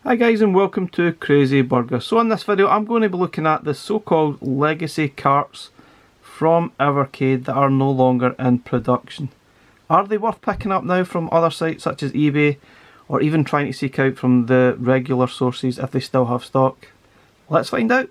Hi guys and welcome to Crazy Burger. So in this video I'm going to be looking at the so-called legacy carts from Evercade that are no longer in production. Are they worth picking up now from other sites such as eBay, or even trying to seek out from the regular sources if they still have stock? Let's find out.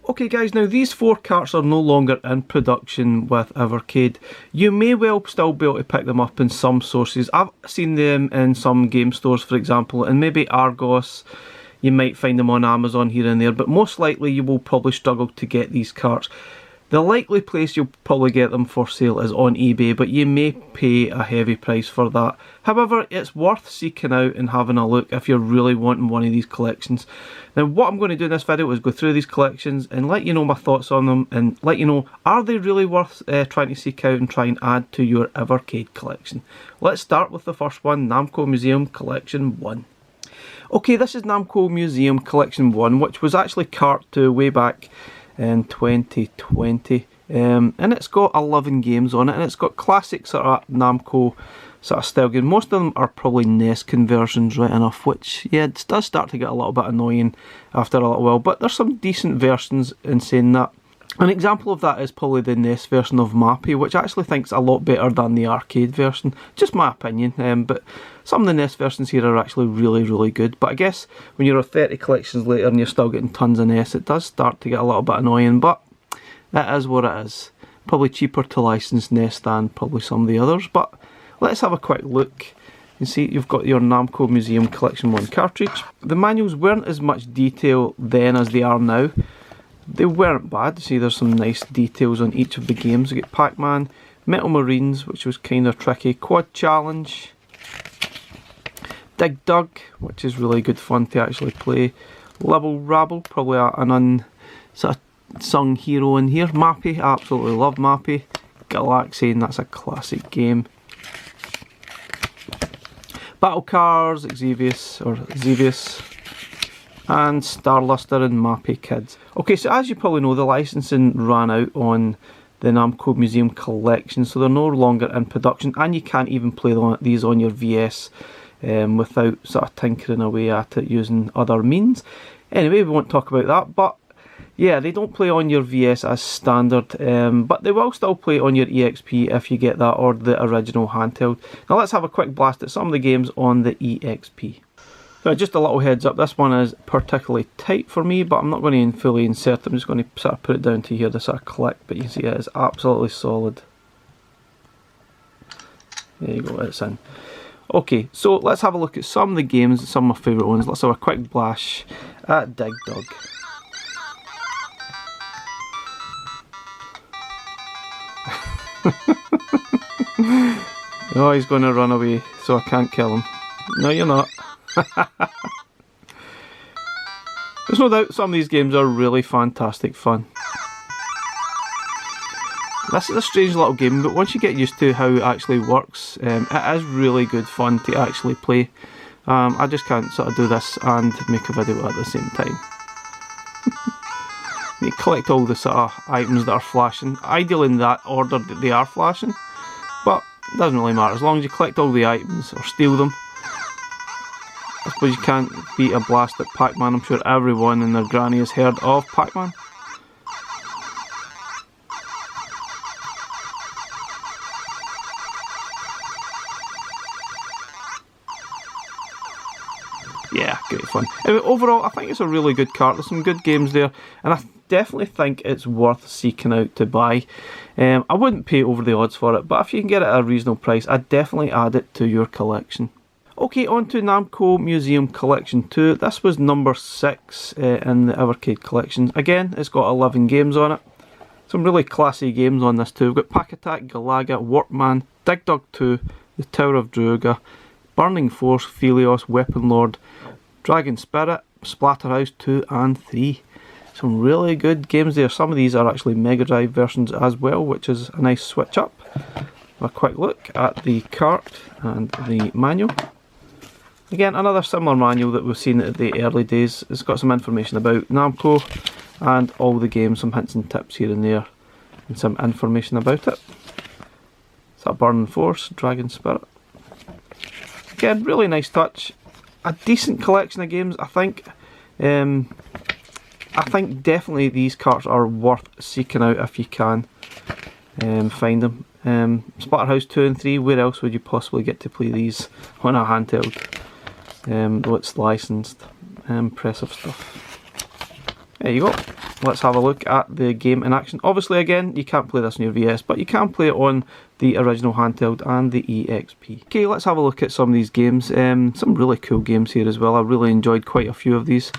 Okay guys, now these four carts are no longer in production with Evercade. You may well still be able to pick them up in some sources. I've seen them in some game stores, for example, and maybe Argos. You might find them on Amazon here and there, but most likely you will probably struggle to get these carts. The likely place you'll probably get them for sale is on eBay, but you may pay a heavy price for that. However, it's worth seeking out and having a look if you're really wanting one of these collections. Now what I'm going to do in this video is go through these collections and let you know my thoughts on them, and let you know, are they really worth trying to seek out and try and add to your Evercade collection. Let's start with the first one, Namco Museum Collection 1. Okay, this is Namco Museum Collection 1, which was actually cart 2 way back in 2020, and it's got 11 games on it, and it's got classic sort of Namco sort of style games. Most of them are probably NES conversions, right enough, which yeah, it does start to get a little bit annoying after a little while, but there's some decent versions in saying that. An example of that is probably the NES version of Mappy, which I actually think's a lot better than the arcade version, just my opinion, but some of the NES versions here are actually really good. But I guess when you're 30 collections later and you're still getting tons of NES, it does start to get a little bit annoying, but that is what it is. Probably cheaper to license NES than probably some of the others, but let's have a quick look. You see you've got your Namco Museum Collection 1 cartridge. The manuals weren't as much detail then as they are now. They weren't bad. See, there's some nice details on each of the games. You get Pac-Man, Metal Marines, which was kind of tricky, Quad Challenge, Dig Dug, which is really good fun to actually play, Level Rabble, probably an unsung hero in here, Mappy, I absolutely love Mappy, Galaxian, that's a classic game, Battle Cars, Xevious, and Starluster and Mappy Kids. Okay, so as you probably know, the licensing ran out on the Namco Museum Collection, so they're no longer in production, and you can't even play these on your VS without sort of tinkering away at it using other means. Anyway, we won't talk about that, but yeah, they don't play on your VS as standard, but they will still play on your EXP if you get that, or the original handheld. Now let's have a quick blast at some of the games on the EXP. Now, just a little heads up, this one is particularly tight for me, but I'm not going to fully insert it. I'm just going to sort of put it down to here, this sort of click, but you can see it is absolutely solid. There you go, it's in. Okay, so let's have a look at some of the games, some of my favourite ones. Let's have a quick blash at Dig Dug. Oh, he's going to run away, so I can't kill him. No, you're not. There's no doubt some of these games are really fantastic fun. This is a strange little game, but once you get used to how it actually works, it is really good fun to actually play. I just can't sort of do this and make a video at the same time. You collect all the sort of items that are flashing, ideally in that order that they are flashing, but it doesn't really matter as long as you collect all the items or steal them. I suppose you can't beat a blast at Pac-Man. I'm sure everyone and their granny has heard of Pac-Man. Yeah, great fun. Anyway, overall, I think it's a really good cart. There's some good games there, and I definitely think it's worth seeking out to buy. I wouldn't pay over the odds for it, but if you can get it at a reasonable price, I'd definitely add it to your collection. Okay, on to Namco Museum Collection 2. This was number 6 in the Evercade collection. Again, it's got 11 games on it. Some really classy games on this too. We've got Pack Attack, Galaga, Workman, Dig Dug 2, The Tower of Druaga, Burning Force, Phelios, Weapon Lord, Dragon Spirit, Splatterhouse 2 and 3. Some really good games there. Some of these are actually Mega Drive versions as well, which is a nice switch up. A quick look at the cart and the manual. Again, another similar manual that we've seen at the early days. It's got some information about Namco and all the games, some hints and tips here and there, and some information about it. Is that Burning Force, Dragon Spirit? Again, really nice touch. A decent collection of games, I think. I think definitely these carts are worth seeking out if you can find them. Splatterhouse 2 and 3, where else would you possibly get to play these on a handheld? Though it's licensed. Impressive stuff. There you go. Let's have a look at the game in action. Obviously, again, you can't play this on your VS, but you can play it on the original handheld and the EXP. Okay, let's have a look at some of these games. Some really cool games here as well. I really enjoyed quite a few of these.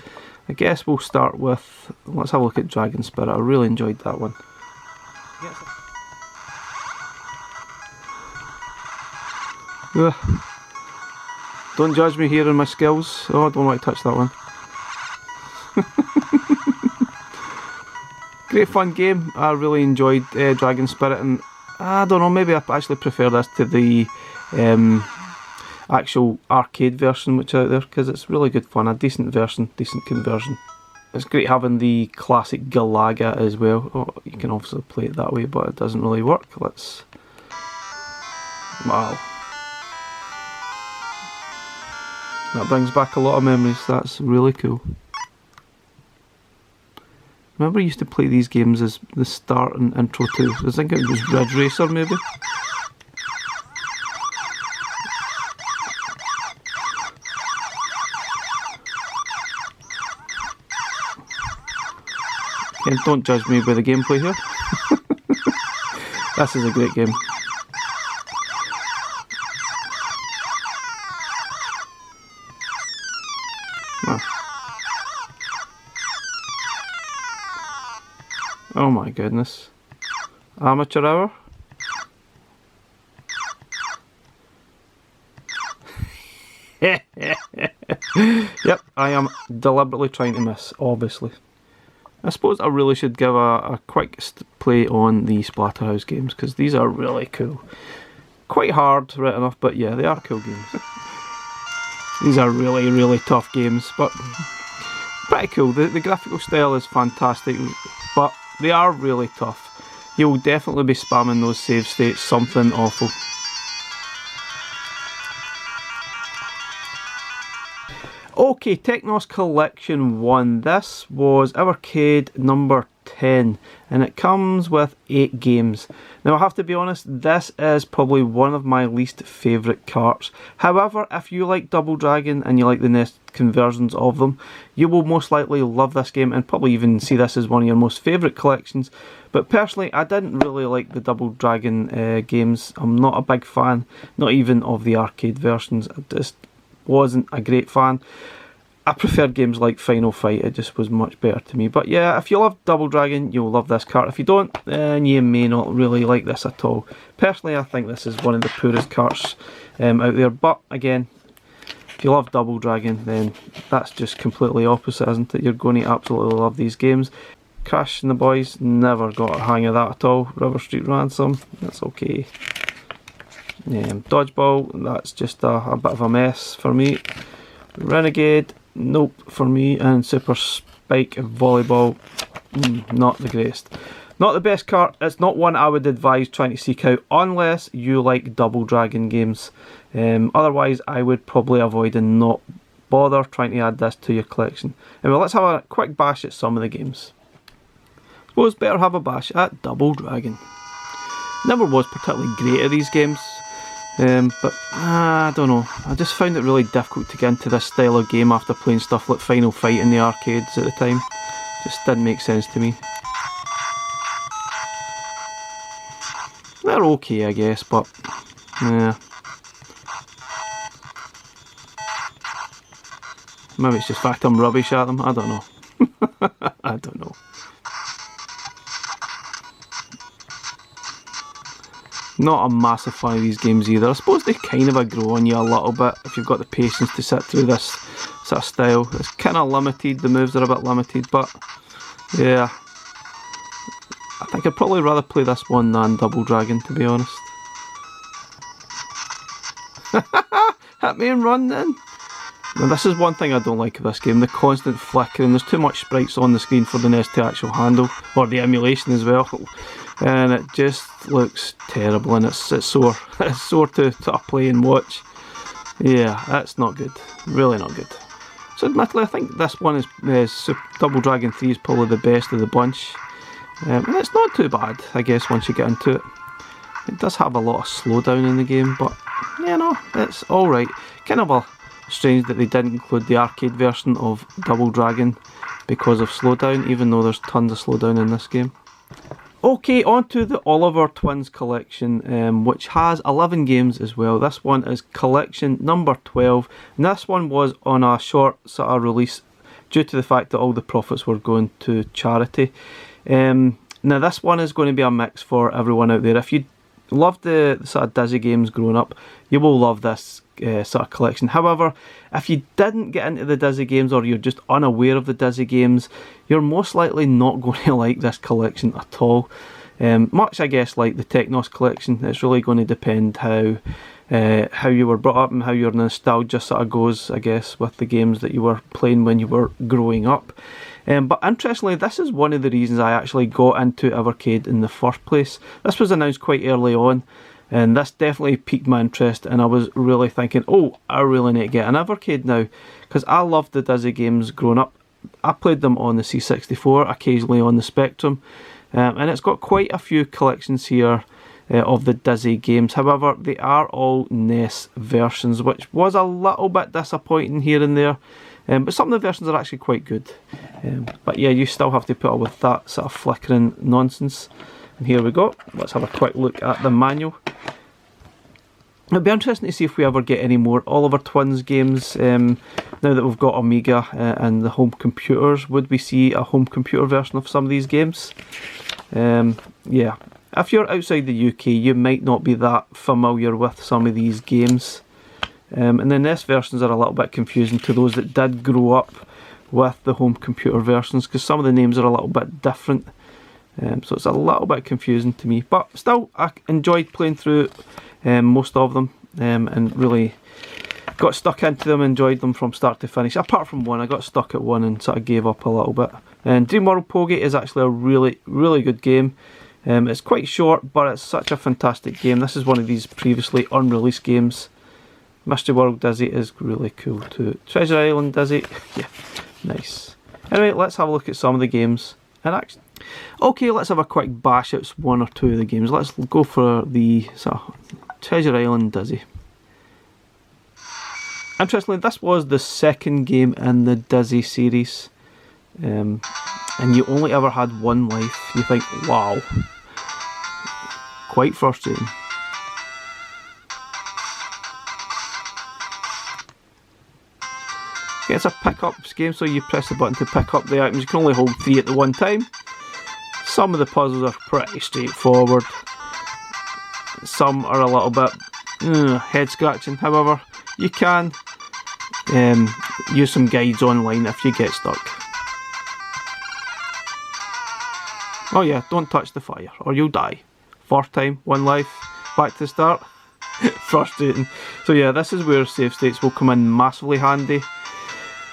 I guess we'll start with, let's have a look at Dragon Spirit. I really enjoyed that one. Don't judge me here on my skills. Oh, I don't want to touch that one. Great fun game. I really enjoyed Dragon Spirit, and I don't know, maybe I actually prefer this to the actual arcade version which is out there, because it's really good fun. A decent version, decent conversion. It's great having the classic Galaga as well. Oh, you can obviously play it that way, but it doesn't really work. Let's... Wow. That brings back a lot of memories. That's really cool. Remember I used to play these games as the start and intro to, I think it was Ridge Racer maybe? And don't judge me by the gameplay here. This is a great game. Oh my goodness. Amateur hour? Yep, I am deliberately trying to miss, obviously. I suppose I really should give a quick play on the Splatterhouse games, because these are really cool. Quite hard, right enough, but yeah, they are cool games. These are really, really tough games, but pretty cool. The graphical style is fantastic, but they are really tough. You'll definitely be spamming those save states, something awful. Okay, Technos Collection 1. This was Evercade number 10, and it comes with 8 games. Now I have to be honest, this is probably one of my least favourite carts. However, if you like Double Dragon and you like the NES conversions of them, you will most likely love this game and probably even see this as one of your most favourite collections. But personally, I didn't really like the Double Dragon games. I'm not a big fan, not even of the arcade versions. I just wasn't a great fan. I prefer games like Final Fight, it just was much better to me. But yeah, if you love Double Dragon, you'll love this cart. If you don't, then you may not really like this at all. Personally, I think this is one of the poorest carts out there. But again, if you love Double Dragon, then that's just completely opposite, isn't it? You're going to absolutely love these games. Crash and the Boys, never got a hang of that at all. River Street Ransom, that's okay. Dodgeball, that's just a bit of a mess for me. Renegade, nope for me. And Super Spike Volleyball, not the greatest. Not the best cart. It's not one I would advise trying to seek out unless you like Double Dragon games. Otherwise, I would probably avoid and not bother trying to add this to your collection. Anyway, let's have a quick bash at some of the games. Suppose better have a bash at Double Dragon. Never was particularly great at these games. But I don't know, I just found it really difficult to get into this style of game after playing stuff like Final Fight in the arcades at the time. Just didn't make sense to me. They're okay, I guess, but yeah. Maybe it's just the fact I'm rubbish at them, I don't know. I don't know. Not a massive fan of these games either. I suppose they kind of grow on you a little bit if you've got the patience to sit through this sort of style. It's kind of limited, the moves are a bit limited, but yeah. I think I'd probably rather play this one than Double Dragon, to be honest. Hit me and run then. Now this is one thing I don't like of this game, the constant flickering. There's too much sprites on the screen for the NES to actually handle, or the emulation as well. And it just looks terrible, and it's sore. It's sore to play and watch. Yeah, that's not good. Really not good. So admittedly, I think this one is Double Dragon 3 is probably the best of the bunch. And it's not too bad, I guess, once you get into it. It does have a lot of slowdown in the game, but, you know, it's alright. Kind of strange that they didn't include the arcade version of Double Dragon because of slowdown, even though there's tons of slowdown in this game. Okay, on to the Oliver Twins collection, which has 11 games as well. This one is collection number 12, and this one was on a short sort of release due to the fact that all the profits were going to charity. Now this one is going to be a mix for everyone out there. If you loved the sort of Dizzy games growing up, you will love this sort of collection. However, if you didn't get into the Dizzy games, or you're just unaware of the Dizzy games, you're most likely not going to like this collection at all. Much, I guess, like the Technos collection, it's really going to depend how you were brought up and how your nostalgia sort of goes, I guess, with the games that you were playing when you were growing up. But interestingly, this is one of the reasons I actually got into Evercade in the first place. This was announced quite early on, and this definitely piqued my interest, and I was really thinking, oh, I really need to get an Evercade now, because I loved the Dizzy games growing up. I played them on the C64, occasionally on the Spectrum, and it's got quite a few collections here of the Dizzy games. However, they are all NES versions, which was a little bit disappointing here and there. But some of the versions are actually quite good. But yeah, you still have to put up with that sort of flickering nonsense. And here we go. Let's have a quick look at the manual. It'll be interesting to see if we ever get any more Oliver Twins games now that we've got Amiga and the home computers. Would we see a home computer version of some of these games? Yeah. If you're outside the UK, you might not be that familiar with some of these games. And the NES versions are a little bit confusing to those that did grow up with the home computer versions, because some of the names are a little bit different. So it's a little bit confusing to me. But still, I enjoyed playing through most of them, and really got stuck into them, enjoyed them from start to finish. Apart from one, I got stuck at one and sort of gave up a little bit. And Dream World Pogie is actually a really, really good game. It's quite short, but it's such a fantastic game. This is one of these previously unreleased games. Mystery World Dizzy is really cool too. Treasure Island Dizzy, yeah, nice. Anyway, let's have a look at some of the games. Okay, let's have a quick bash at one or two of the games. Let's go for the Treasure Island Dizzy. Interestingly, this was the second game in the Dizzy series. And you only ever had one life. You think, wow. Quite frustrating. Okay, it's a pick-ups game, so you press the button to pick up the items. You can only hold 3 at the one time. Some of the puzzles are pretty straightforward. Some are a little bit head-scratching. However, you can use some guides online if you get stuck. Oh yeah, don't touch the fire or you'll die. Fourth time, one life, back to the start. Frustrating. So yeah, this is where save states will come in massively handy.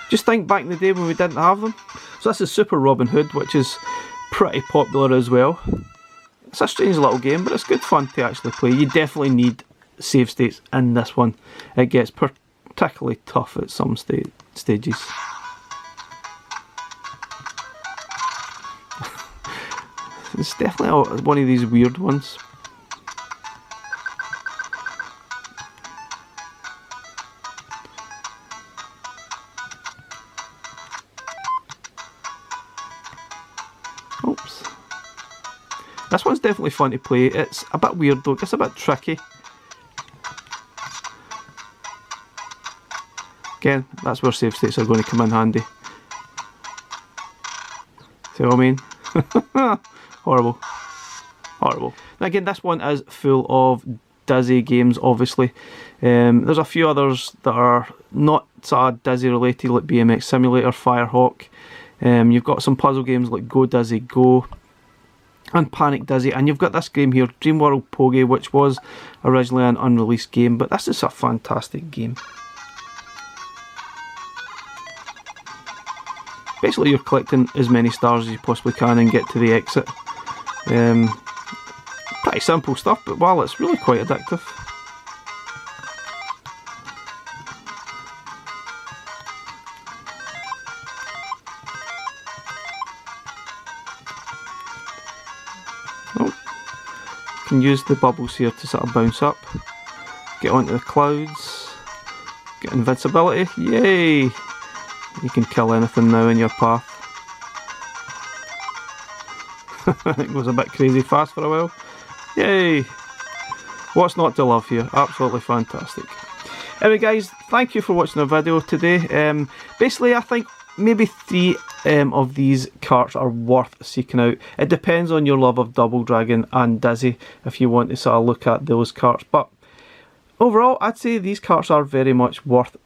Just think back in the day when we didn't have them. So this is Super Robin Hood, which is pretty popular as well. It's a strange little game, but it's good fun to actually play. You definitely need save states in this one. It gets particularly tough at some stages. It's definitely one of these weird ones. Oops. This one's definitely fun to play. It's a bit weird though, it's a bit tricky. Again, that's where save states are going to come in handy. See what I mean? Horrible. Horrible. Now again, this one is full of Dizzy games, obviously. There's a few others that are not sort of Dizzy related, like BMX Simulator, Firehawk. You've got some puzzle games like Go Dizzy Go and Panic Dizzy, and you've got this game here, Dream World Poge, which was originally an unreleased game, but this is a fantastic game. Basically, you're collecting as many stars as you possibly can and get to the exit. Pretty simple stuff, but wow, it's really quite addictive. Oh, you can use the bubbles here to sort of bounce up, get onto the clouds, get invincibility, yay! You can kill anything now in your path. It goes a bit crazy fast for a while. Yay! What's not to love here? Absolutely fantastic. Anyway guys, thank you for watching our video today. Basically I think maybe 3 of these carts are worth seeking out. It depends on your love of Double Dragon and Dizzy if you want to sort of look at those carts. But overall I'd say these carts are very much worth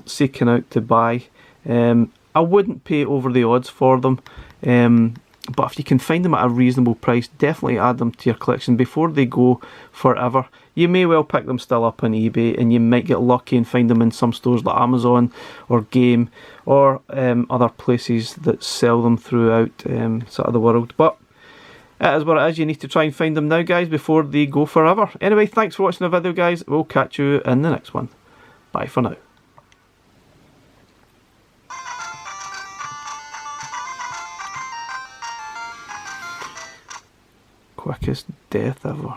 seeking out to buy. I wouldn't pay over the odds for them, but if you can find them at a reasonable price, definitely add them to your collection before they go forever. You may well pick them still up on eBay, and you might get lucky and find them in some stores like Amazon or Game or other places that sell them throughout sort of the world. But it is what it is. You need to try and find them now, guys, before they go forever. Anyway, thanks for watching the video, guys. We'll catch you in the next one. Bye for now. Quickest death ever.